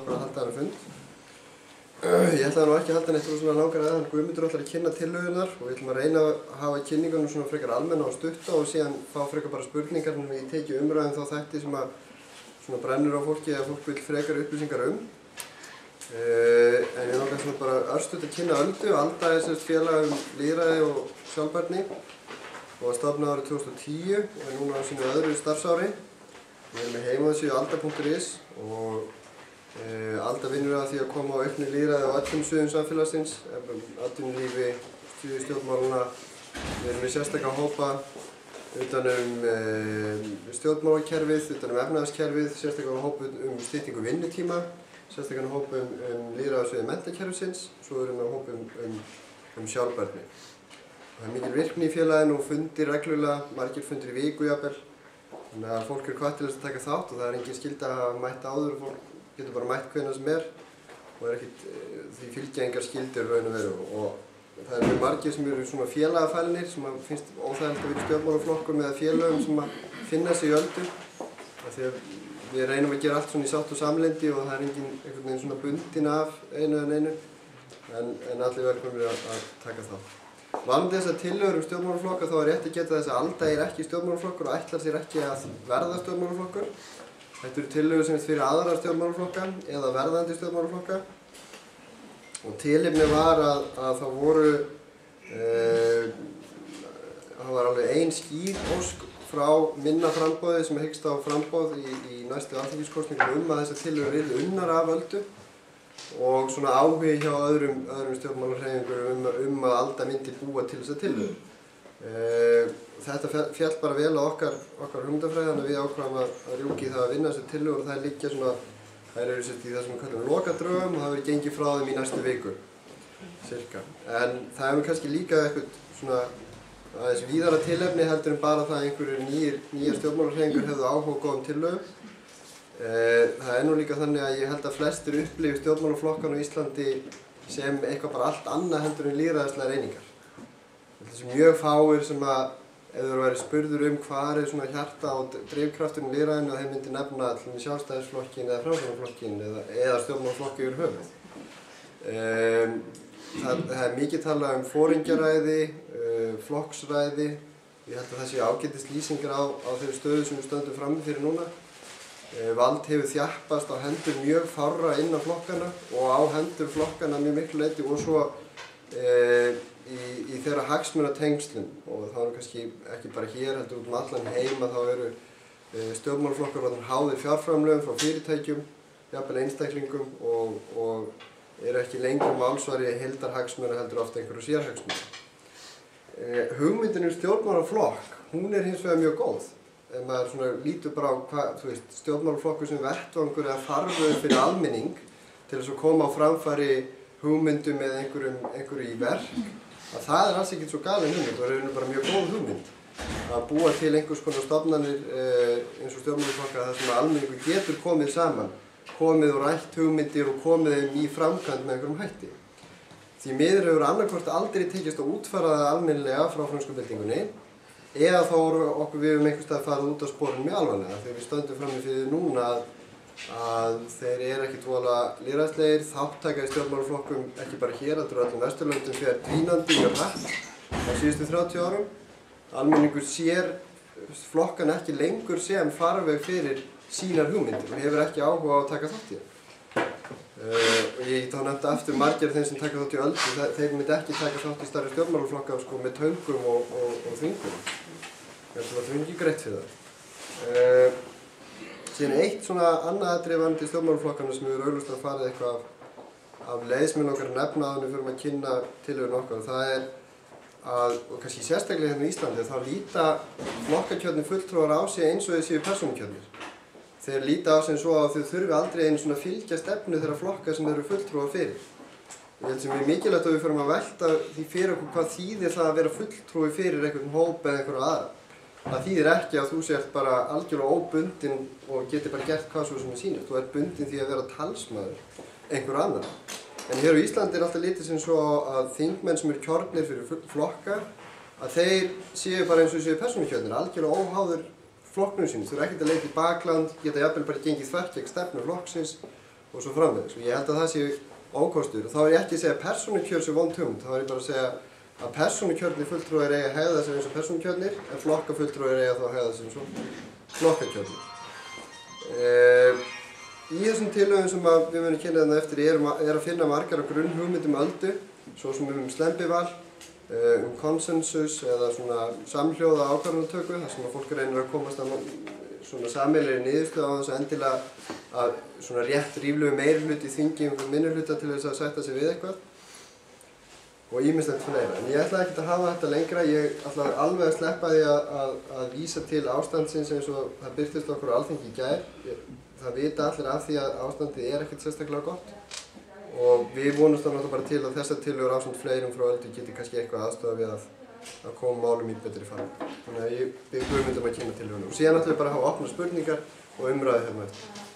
að halda hana fund. Ég ætlaði nú ekki að halda neitt svona langar aðeins. Guðmundur ætlar að kynna tillögurnar og við ætlum að reyna að hafa kynningunum svona frekar almenna og stutta og síðan fá frekar bara spurningar sem ég teki umræðum þá þætti sem að svona brennur á fólki eða fólk vil frekar upplýsingar um. En ég langar svona bara örstutt að kynna Öldu. Alda er félag lýðræði og sjálfbærni og var stofnað árið 2010 og er núna á sínu öðru starfsári. Við erum með heimasíðu alda.is og Alda vinnur að því að koma á auknu lýðræði á öllum sviðum samfélagsins, atvinnulífi, stjórnmálana. Við erum með sérstaka hópa utan stjórnmálakerfið, utan efnahagskerfið, sérstaka hópa styttingu vinnutíma, sérstaka hópa lýðræði á sviði menntakerfisins, svo erum við hópa sjálfbærni. Það er mikil virkni í félaginu og fundir reglulega, margir fundir í viku jafnvel. Þannig að fólk hvatt til þess að taka þátt og það er engin skylda að mæta áður og fólk getur bara mætt hvenær sem er og því fylgja engar skyldur raun og veru. Og það eru margir sem eru svona félagafælnir sem finnst óþægilegt að vera í stjórnmálaflokkum eða félögum sem að finna sig í Öldu. Því að við reynum að gera allt svona í sátt og samlyndi og það er engin einhvern veginn svona bundin af einu en einu. En allir velkomnir að taka þátt. Varðandi þessar tillögur stjórnmálaflokka þá er rétt að geta þess að Alda er ekki stjórnmálaflokkur og ætlar sér ekki að verða stjórnmálaflokkur. Þetta eru tillögur sem fyrir aðra stjórnmálaflokka eða verðandi stjórnmálaflokka. Og tilefni var að það var alveg ein skýr ósk frá minna framboði sem hyggst á framboð í næstu alþingiskosningum að þessar tillögur yrðu unnar af Öldu. Og svona áhugi hjá öðrum stjórnmálahreyfingum að Alda myndi búa til þessa tillögu. Þetta féll bara vel á okkar hugmyndafræði, þannig að við ákváðum að rjúka í það að vinna þessar tillögur og það liggja svona, þær eru í það sem við kallum lokadrögum og það verður gengið frá þeim í næstu viku, cirka. En það hefur kannski líka eitthvað svona aðeins víðara tilefni heldur en bara það að einhverjir nýjar stjórnmálahreyfingar hefðu áhuga á góðum tillögum. Það er nú líka þannig að ég held að flestir upplifi stjórnmálaflokkan á Íslandi sem eitthvað bara allt annað heldur en lýðræðislegar einingar. Þessi mjög fáir sem að ef þú væri spurður hvað er svona hjarta og drifkrafturinn í lýðræðinu að þeir myndi nefna allir Sjálfstæðisflokkin eða Framsóknarflokkin eða stjórnmálaflokki yfir höfuð. Það er mikið talað foringjaræði, flokksræði. Ég held að það séu ágætis lýsingar á þeirri stöðu sem við stöndum frammi fyrir núna. Vald hefur þjappast á hendur mjög fárra innan flokkana og á hendur flokkana mjög miklu leyti og svo í þeirra hagsmunatengslum og það er kannski ekki bara hér heldur út allan heim að þá eru stjórnmálaflokkar háðir fjárframlögum frá fyrirtækjum, jafnvel einstaklingum og eru ekki lengur málsvari heildarhagsmuna heldur ofta einhverju sérhagsmuna. Hugmyndin stjórnmálaflokk, hún er hins vegar mjög góð. Ef maður lítur bara á stjórnmálaflokkur sem vettvangur eða farvegur fyrir almenning til þess að koma á framfæri hugmyndum eða einhverju í verk, að það er alls ekkert svo galin hugmynd og er bara mjög góð hugmynd. Að búa til einhvers konar stofnanir eins og stjórnmálaflokkar þar sem almenningur getur komið saman, komið og rætt hugmyndir og komið þeim í framkvæmd með einhverjum hætti. Því miður hefur annarkvort aldrei tekist að útfæra það almennilega frá frönsku byltingunni eða þá okkur við einhvers stað farið út af sporinu mjög alvarlega þegar við stöndum frammi fyrir núna að þeir eru ekkert voðalega lýðræðislegir, þáttaka í stjórnmálaflokkum ekki bara hér, heldur öllum Vesturlöndum fer dvínandi mjög hratt á síðustu 30 árum. Almenningur sér flokkan ekki lengur sem farveg fyrir sínar hugmyndir og hefur ekki áhuga á að taka þátt í þeim. Ég þá nefndi aftur margir þeim sem taka þátt í Öldu, þeir myndi ekki taka þátt í stærri stjórnmálaflokka með töngum og þvingum. Ég held að það er ekki greitt fyrir það. Síðan eitt svona annað atriði varðandi stjórnmálaflokkana sem við erum augljóslega farið eitthvað af leið sem við langar að nefna áður en við förum að kynna tillögur okkar. Það er að, og kannski sérstaklega hérna í Íslandi, þá líta flokkakjörnir fulltrúar á sig eins og þeir séu persónukjörnir. Þeir líta á sig svo að þau þurfi aldrei einu svona fylgja stefnu þeirra flokka sem þeir eru fulltrúar fyrir. Ég held sem er mikilvægt að við förum að velta því fyrir okkur hvað þýðir það að vera fulltrúi fyrir einhvern hóp eða einhverju aðra. Það þýðir ekki að þú sért bara algjörlega óbundinn og getur bara gert hvað svo sem þið sýnir. Þú ert bundinn því að vera talsmaður einhverju annar. En hér á Íslandi er alltaf litið sem svo að þingmenn sem eru kjörnir fyrir flokka, að þeir séu bara eins og séu persónukjörnir, algjörlega óháður flokknum sínum. Þú eru ekkert að leita í bakland, geta jafnvel bara gengið þvert gegn stefnu flokksins og svo framvegis. Og ég held að það sé ókostur. Og þá er ég ekki að segja að persónukjör sé vond hugmynd, þá er ég bara að segja að persónukjörnir fulltrúar eiga að hegða sér eins og persónukjörnir, en flokkafulltrúar eiga þá að hegða sér eins og flokkakjörnir. Í þessum tillögum sem við munum kynna þarna eftir er að finna margar af grunnhugmyndum Öldu, svo sem slembival, konsensus eða svona samhljóða ákvarðanatöku, þar sem fólk reynir að komast að svona sameiginlegri niðurstöðu á þess að endilega að svona rétt ríflegu meirihluti í þingi minnihluta til þess að sætta sig við eitthvað og ýmislegt fleira. En ég ætla ekkert að hafa þetta lengra, ég ætla alveg að sleppa því að vísa til ástandsins eins og það birtist okkur á Alþingi í gær. Það vita allir af því að ástandið er ekkert sérstaklega gott og við vonumst þá náttúrulega bara til að þessar tillögur ásamt fleirum frá Öldu geti kannski eitthvað aðstoða við að koma málum í betri farm. Þannig að ég bið Guðmund að kynna tillöguna og síðan ætlum við bara að hafa opna spurningar og umræðu hérna eftir.